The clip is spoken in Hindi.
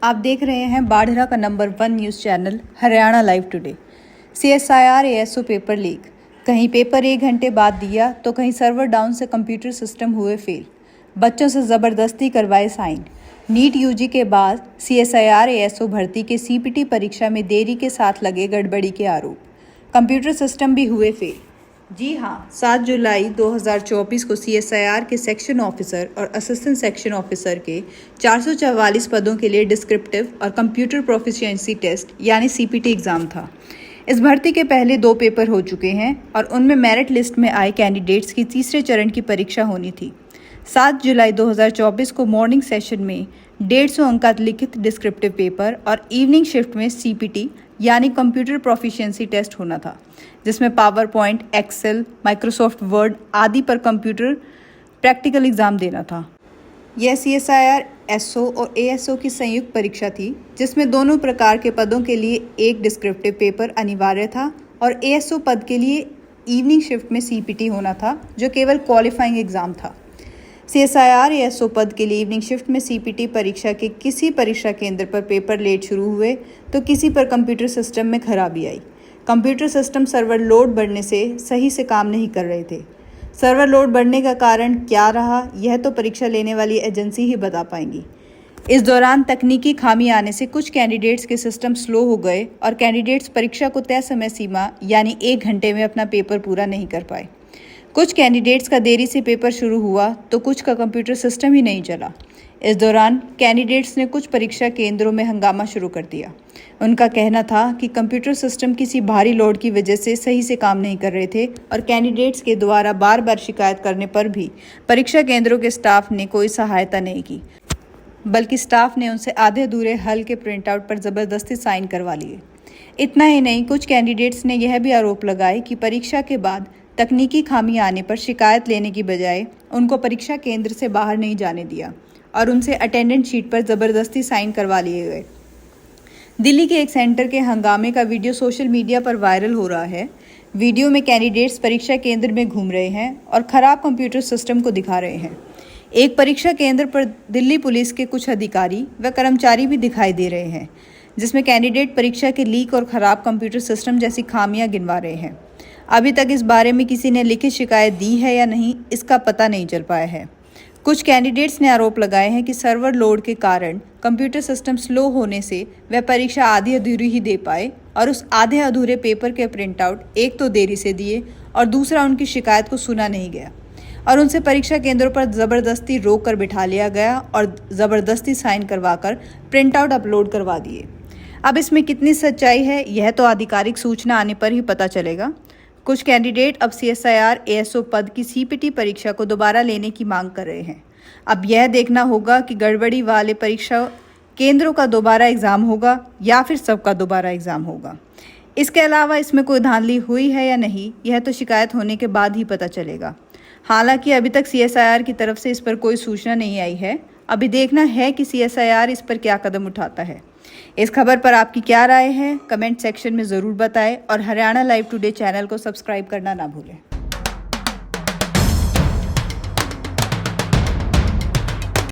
आप देख रहे हैं बाढ़रा का number 1 news channel Haryana live today. CSIR ASO paper leak, कहीं पेपर 1 घंटे बाद दिया तो कहीं सर्वर डाउन से कंप्यूटर सिस्टम हुए फेल। बच्चों से ज़बरदस्ती करवाए साइन। नीट यूजी के बाद CSIR ASO भर्ती के CPT परीक्षा में देरी के साथ लगे गड़बड़ी के आरोप। कंप्यूटर सिस्टम भी हुए फेल। जी हाँ, 7 जुलाई 2024 को CSIR के सेक्शन ऑफिसर और असिस्टेंट सेक्शन ऑफिसर के 444 पदों के लिए डिस्क्रिप्टिव और कंप्यूटर प्रोफिशिएंसी टेस्ट यानी CPT एग्ज़ाम था। इस भर्ती के पहले 2 पेपर हो चुके हैं और उनमें मेरिट लिस्ट में आए कैंडिडेट्स की तीसरे चरण की परीक्षा होनी थी। 7 जुलाई 2024 को मॉर्निंग सेशन में 150 अंक का लिखित डिस्क्रिप्टिव पेपर और इवनिंग शिफ्ट में CPT यानी कंप्यूटर प्रोफिशिएंसी टेस्ट होना था, जिसमें PowerPoint, Excel, Microsoft Word आदि पर कंप्यूटर प्रैक्टिकल एग्ज़ाम देना था। यह CSIR SO और ASO की संयुक्त परीक्षा थी, जिसमें दोनों प्रकार के पदों के लिए एक डिस्क्रिप्टिव पेपर अनिवार्य था और ASO पद के लिए इवनिंग शिफ्ट में CPT होना था, जो केवल क्वालिफाइंग एग्ज़ाम था। CSIR ASO पद के लिए इवनिंग शिफ्ट में CPT परीक्षा के किसी परीक्षा केंद्र पर पेपर लेट शुरू हुए तो किसी पर कंप्यूटर सिस्टम में खराबी आई। कंप्यूटर सिस्टम सर्वर लोड बढ़ने से सही से काम नहीं कर रहे थे। सर्वर लोड बढ़ने का कारण क्या रहा, यह तो परीक्षा लेने वाली एजेंसी ही बता पाएंगी। इस दौरान तकनीकी खामी आने से कुछ कैंडिडेट्स के सिस्टम स्लो हो गए और कैंडिडेट्स परीक्षा को तय समय सीमा यानी 1 घंटे में अपना पेपर पूरा नहीं कर पाए। कुछ कैंडिडेट्स का देरी से पेपर शुरू हुआ तो कुछ का कंप्यूटर सिस्टम ही नहीं चला। इस दौरान कैंडिडेट्स ने कुछ परीक्षा केंद्रों में हंगामा शुरू कर दिया। उनका कहना था कि कंप्यूटर सिस्टम किसी भारी लोड की वजह से सही से काम नहीं कर रहे थे और कैंडिडेट्स के द्वारा बार बार शिकायत करने पर भी परीक्षा केंद्रों के स्टाफ ने कोई सहायता नहीं की, बल्कि स्टाफ ने उनसे आधे अधूरे हल के प्रिंट आउट पर ज़बरदस्ती साइन करवा लिए। इतना ही नहीं, कुछ कैंडिडेट्स ने यह भी आरोप लगाए कि परीक्षा के बाद तकनीकी खामी आने पर शिकायत लेने की बजाय उनको परीक्षा केंद्र से बाहर नहीं जाने दिया और उनसे अटेंडेंस शीट पर ज़बरदस्ती साइन करवा लिए गए। दिल्ली के एक सेंटर के हंगामे का वीडियो सोशल मीडिया पर वायरल हो रहा है। वीडियो में कैंडिडेट्स परीक्षा केंद्र में घूम रहे हैं और ख़राब कंप्यूटर सिस्टम को दिखा रहे हैं। एक परीक्षा केंद्र पर दिल्ली पुलिस के कुछ अधिकारी व कर्मचारी भी दिखाई दे रहे हैं, जिसमें कैंडिडेट परीक्षा के लीक और ख़राब कंप्यूटर सिस्टम जैसी खामियां गिनवा रहे हैं। अभी तक इस बारे में किसी ने लिखित शिकायत दी है या नहीं, इसका पता नहीं चल पाया है। कुछ कैंडिडेट्स ने आरोप लगाए हैं कि सर्वर लोड के कारण कंप्यूटर सिस्टम स्लो होने से वह परीक्षा आधी अधूरी ही दे पाए और उस आधे अधूरे पेपर के प्रिंट आउट एक तो देरी से दिए और दूसरा उनकी शिकायत को सुना नहीं गया और उनसे परीक्षा केंद्रों पर ज़बरदस्ती रोक कर बिठा लिया गया और ज़बरदस्ती साइन करवाकर प्रिंट आउट अपलोड करवा दिए। अब इसमें कितनी सच्चाई है, यह तो आधिकारिक सूचना आने पर ही पता चलेगा। कुछ कैंडिडेट अब CSIR ASO पद की CPT परीक्षा को दोबारा लेने की मांग कर रहे हैं। अब यह देखना होगा कि गड़बड़ी वाले परीक्षा केंद्रों का दोबारा एग्ज़ाम होगा या फिर सबका दोबारा एग्ज़ाम होगा। इसके अलावा इसमें कोई धांधली हुई है या नहीं, यह तो शिकायत होने के बाद ही पता चलेगा। हालांकि अभी तक CSIR की तरफ से इस पर कोई सूचना नहीं आई है। अभी देखना है कि CSIR इस पर क्या कदम उठाता है। इस खबर पर आपकी क्या राय है, कमेंट सेक्शन में ज़रूर बताएं और हरियाणा लाइव टुडे चैनल को सब्सक्राइब करना ना भूलें।